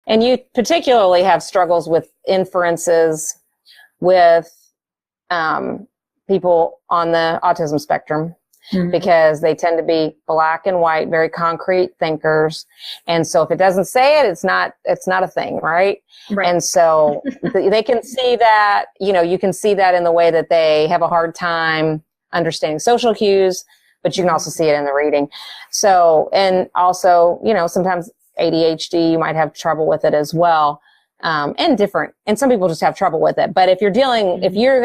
And you particularly have struggles with inferences with people on the autism spectrum, because they tend to be black and white, very concrete thinkers. And so if it doesn't say it, it's not a thing, right? And so they can see that, you can see that in the way that they have a hard time understanding social cues, but you can also see it in the reading. So, and also, sometimes ADHD, you might have trouble with it as well. And some people just have trouble with it. But if you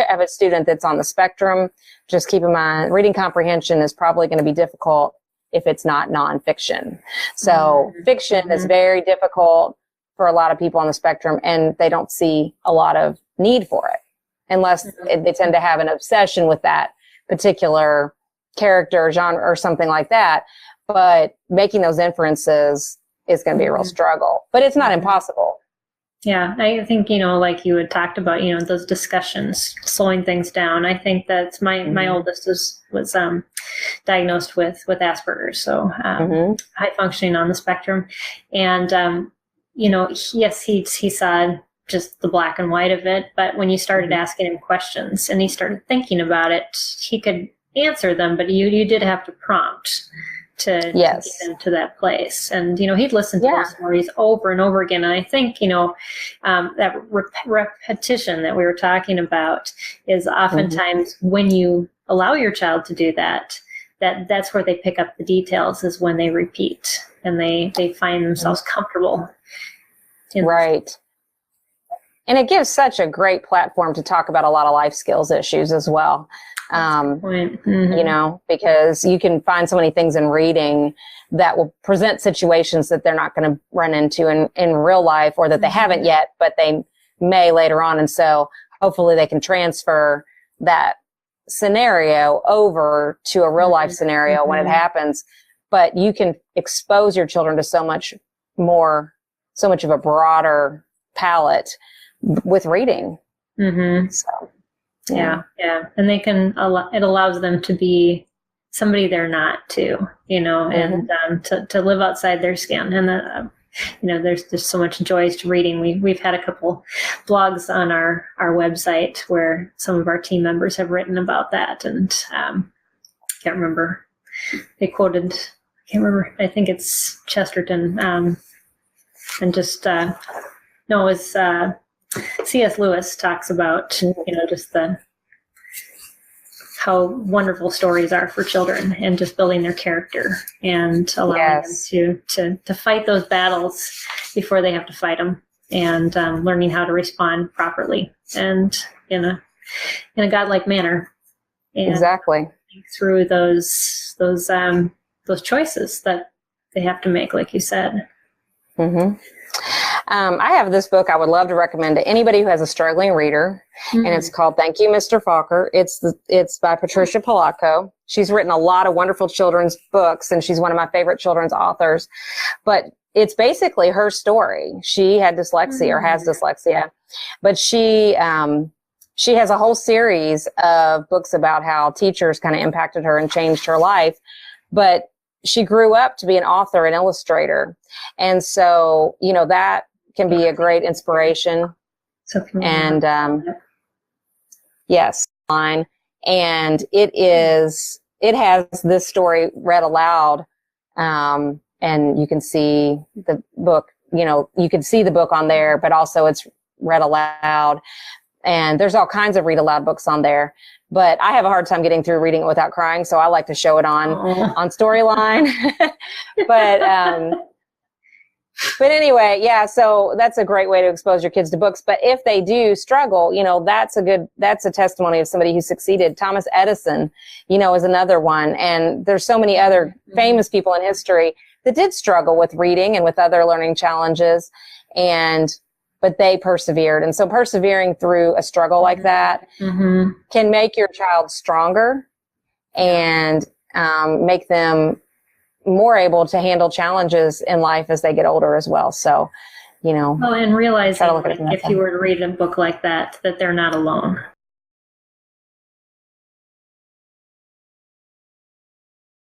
have a student that's on the spectrum, just keep in mind, reading comprehension is probably going to be difficult if it's not nonfiction. So fiction is very difficult for a lot of people on the spectrum, and they don't see a lot of need for it unless they tend to have an obsession with that particular character, genre, or something like that. But making those inferences is going to be a real struggle, but it's not impossible. Yeah, I think, like you had talked about, those discussions, slowing things down. I think that my oldest was diagnosed with Asperger's, so high functioning on the spectrum. And, yes, he saw just the black and white of it. But when you started asking him questions and he started thinking about it, he could answer them, but you did have to prompt to get them to that place. And, he'd listen to those stories over and over again. And I think, that repetition that we were talking about is oftentimes when you allow your child to do that's where they pick up the details, is when they repeat and they find themselves comfortable. Right. And it gives such a great platform to talk about a lot of life skills issues as well. Because you can find so many things in reading that will present situations that they're not going to run into in real life, or that they haven't yet, but they may later on. And so hopefully they can transfer that scenario over to a real life scenario when it happens. But you can expose your children to so much of a broader palette with reading. So. Yeah. And they can, it allows them to be somebody they're not too, and to live outside their skin. And, there's so much joys to reading. We've had a couple blogs on our website where some of our team members have written about that. And can't remember, they quoted, I think it's Chesterton. And just, no, it was, C.S. Lewis talks about, just how wonderful stories are for children, and just building their character and allowing them to fight those battles before they have to fight them, and learning how to respond properly and in a godlike manner. And exactly. Through those choices that they have to make, like you said. I have this book I would love to recommend to anybody who has a struggling reader, and it's called Thank You, Mr. Falker. It's by Patricia Polacco. She's written a lot of wonderful children's books, and she's one of my favorite children's authors. But it's basically her story. She had dyslexia or has dyslexia, but she has a whole series of books about how teachers kind of impacted her and changed her life. But she grew up to be an author and illustrator. And so, that can be a great inspiration. And, line. And it has this story read aloud. And you can see the book, you can see the book on there, but also it's read aloud. And there's all kinds of read aloud books on there. But I have a hard time getting through reading it without crying, so I like to show it on Storyline. But anyway, so that's a great way to expose your kids to books. But if they do struggle, that's a testimony of somebody who succeeded. Thomas Edison, is another one. And there's so many other famous people in history that did struggle with reading and with other learning challenges. But they persevered. And so persevering through a struggle like that can make your child stronger and make them more able to handle challenges in life as they get older as well. So, and realizing if you were to read a book like that they're not alone.